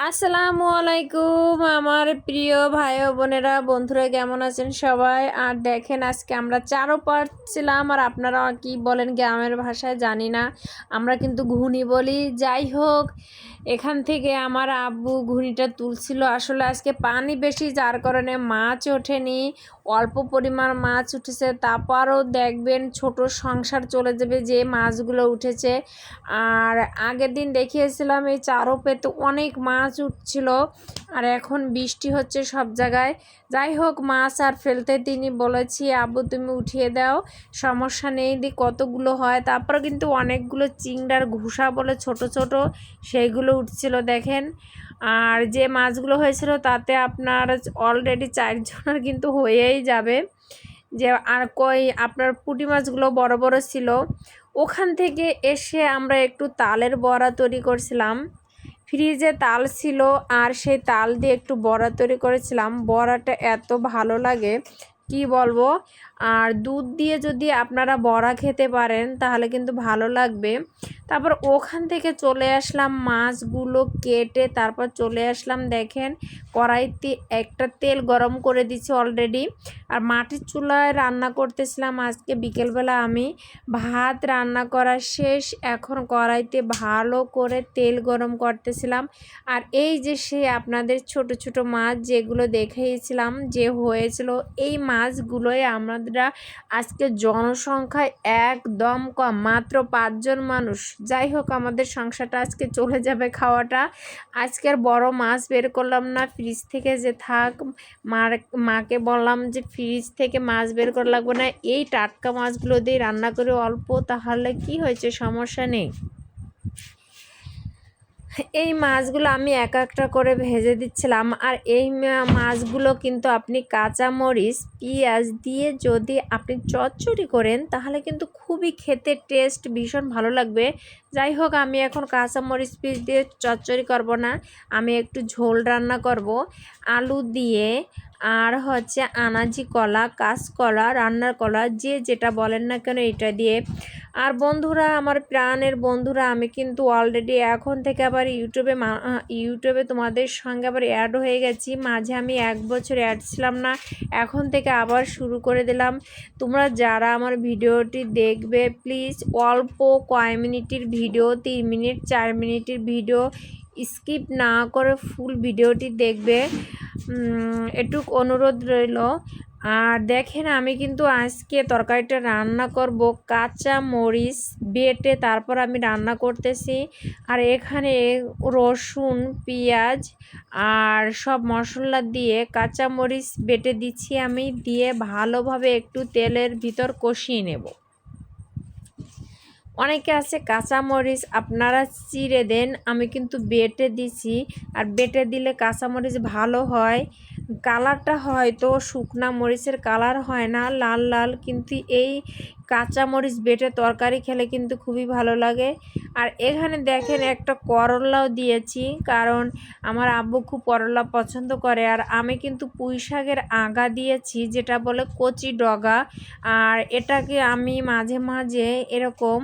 আসসালামু আলাইকুম আমার প্রিয় ভাই ও বোনেরা বন্ধুরা কেমন আছেন সবাই। আর দেখেন আজকে আমরা চারও পারছিলাম, আর আপনারা কি বলেন গ্রামের ভাষায় জানি না, আমরা কিন্তু ঘুনি বলি। যাই হোক, এখান থেকে আমার আব্বু ঘুনিটা তুলছিল। আসলে আজকে পানি বেশি, যার কারণে মাছ ওঠেনি, অল্প পরিমাণ মাছ উঠেছে। তারপরও দেখবেন ছোট সংসার চলে যাবে যে মাছগুলো উঠেছে। আর আগের দিন দেখিয়েছিলাম এই চারও পেতে অনেক মাছ উঠছিল, আর এখন বৃষ্টি হচ্ছে সব জায়গায়। যাই হোক, মাছ আর ফেলতে তিনি বলেছি আব্বু তুমি উঠিয়ে দাও, সমস্যা নেই, দি কতগুলো হয়। তারপর কিন্তু অনেকগুলো চিংড়ার ঘুষা বলে ছোট ছোট সেইগুলো উঠছিল দেখেন। আর যে মাছগুলো হয়েছিল তাতে আপনার অলরেডি 4 জনের কিন্তু হয়েই যাবে। যে আর আপনার পুঁটি মাছগুলো বড় বড় ছিল। ওখান থেকে এসে আমরা একটু তালের বড়া তৈরি করছিলাম। ফ্রিজে তাল ছিল, আর সেই তাল দিয়ে একটু বড়া তৈরি করেছিলাম। বড়াটা এত ভালো লাগে কি বলবো। আর দুধ দিয়ে যদি আপনারা বড়া খেতে পারেন তাহলে কিন্তু ভালো লাগবে। তারপর ওখান থেকে চলে আসলাম মাছগুলো কেটে, তারপর চলে আসলাম দেখেন কড়াইতে একটা তেল গরম করে দিচ্ছি অলরেডি। আর মাটির চুলায় রান্না করতেছিলাম আজকে বিকেলবেলা আমি। ভাত রান্না করা শেষ, এখন কড়াইতে ভালো করে তেল গরম করতেছিলাম। আর এই যে সে আপনাদের ছোট ছোট মাছ যেগুলো দেখিয়েছিলাম যে হয়েছিল, এই মাছগুলোই আমরা আজকে জনসংখ্যায় একদম কম, মাত্র 5 জন মানুষ। যাই হোক, আমাদের সংসারটা আজকে চলে যাবে খাওয়াটা। আজকের বড় মাছ বের করলাম না ফ্রিজ থেকে, যে থাক, মাকে বললাম যে ফ্রিজ থেকে মাছ বের করা লাগবে না, এই টাটকা মাছগুলো দিয়ে রান্না করে অল্প, তাহলে কি হয়েছে, সমস্যা নেই। এই মাছগুলো আমি এক একটা করে ভেজে দিচ্ছিলাম। আর এই মাছগুলো কিন্তু আপনি কাঁচা মরিচ পেঁয়াজ দিয়ে যদি আপনি চচ্চড়ি করেন তাহলে কিন্তু খুবই খেতে টেস্ট ভীষণ ভালো লাগবে। যাই হোক, আমি এখন কাঁচা মরিচ পেঁয়াজ দিয়ে চচ্চড়ি করব না, আমি একটু ঝোল রান্না করব আলু দিয়ে, আর হচ্ছে আনাজি কলা, কাঁচকলা, রান্নার কলা, যে যেটা বলেন না কেন এটা দিয়ে। আর বন্ধুরা, আমার প্রাণের বন্ধুরা, আমি কিন্তু অলরেডি এখন থেকে আবার ইউটিউবে তোমাদের সঙ্গে আবার অ্যাড হয়ে গেছি। মাঝে আমি 1 বছর অ্যাড ছিলাম না, এখন থেকে আবার শুরু করে দিলাম। তোমরা যারা আমার ভিডিওটি দেখবে প্লিজ অল্প কয় মিনিটের ভিডিও, 3 মিনিট 4 মিনিটের ভিডিও স্কিপ না করে ফুল ভিডিওটি দেখবে, এটুক অনুরোধ রইল। আর দেখেন আমি কিন্তু আজকে তরকারিটা রান্না করব কাঁচা মরিচ বেটে, তারপর আমি রান্না করতেছি। আর এখানে রসুন পেঁয়াজ আর সব মশলা দিয়ে কাঁচা মরিচ বেটে দিচ্ছি আমি, দিয়ে ভালোভাবে একটু তেলের ভিতর কষিয়ে নেব। অনেকে আছে কাঁচামরিচ আপনারা চিড়ে দেন, আমি কিন্তু বেটে দিছি। আর বেটে দিলে কাঁচামরিচ ভালো হয়, কালারটা হয়তো শুকনা মরিচের কালার হয় না, লাল লাল, কিন্তু এই কাঁচামরিচ বেটে তরকারি খেলে কিন্তু খুবই ভালো লাগে। আর এখানে দেখেন একটা করলাও দিয়েছি, কারণ আমার আব্বু খুব করলা পছন্দ করে। আর আমি কিন্তু পুঁই শাকের আগা দিয়েছি, যেটা বলে কচি ডগা। আর এটাকে আমি মাঝে মাঝে এরকম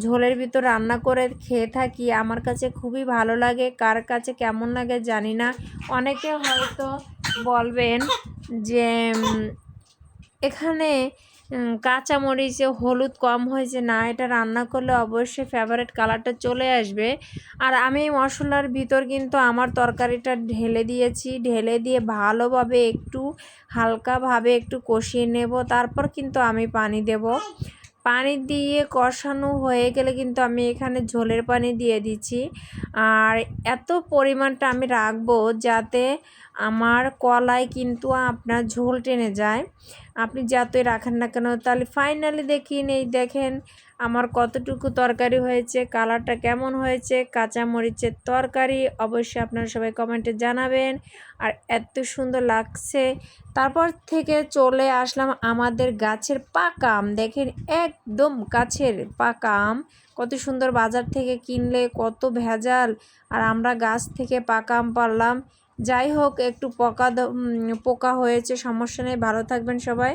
ঝোলের ভিতর রান্না করে খেয়ে থাকি, আমার কাছে খুবই ভালো লাগে। কার কাছে কেমন লাগে জানি না, অনেকে হয়তো বলবেন যে এখানে কাঁচামরিচে হলুদ কম হয়েছে। না, এটা রান্না করলে অবশ্যই ফেভারিট কালারটা চলে আসবে। আর আমি এই মশলার ভিতর কিন্তু আমার তরকারিটা ঢেলে দিয়েছি, ঢেলে দিয়ে ভালোভাবে একটু হালকাভাবে একটু কষিয়ে নেব, তারপর কিন্তু আমি পানি দেব। পানি দিয়ে কষানো হয়ে গেলে কিন্তু আমি এখানে ঝোলের পানি দিয়ে দিচ্ছি। আর এত পরিমাণটা আমি রাখবো যাতে আমার কলায় কিন্তু আপনার ঝোল টেনে যায়। আপনি যতই রাখেন না কেন, তাহলে ফাইনালি এই দেখেন আমার কতটুকু তরকারি হয়েছে, কালারটা কেমন হয়েছে। কাঁচা মরিচের তরকারি অবশ্যই আপনারা সবাই কমেন্টে জানাবেন। আর এত সুন্দর লাগছে। তারপর থেকে চলে আসলাম আমাদের গাছের পাকা আম, দেখেন একদম গাছের পাকা আম, কত সুন্দর, বাজার থেকে কিনলে কত ভেজাল, আর আমরা গাছ থেকে পাকা আম পারলাম। যাই হোক, একটু পোকা হয়েছে, সমস্যা নেই, ভালো থাকবেন সবাই।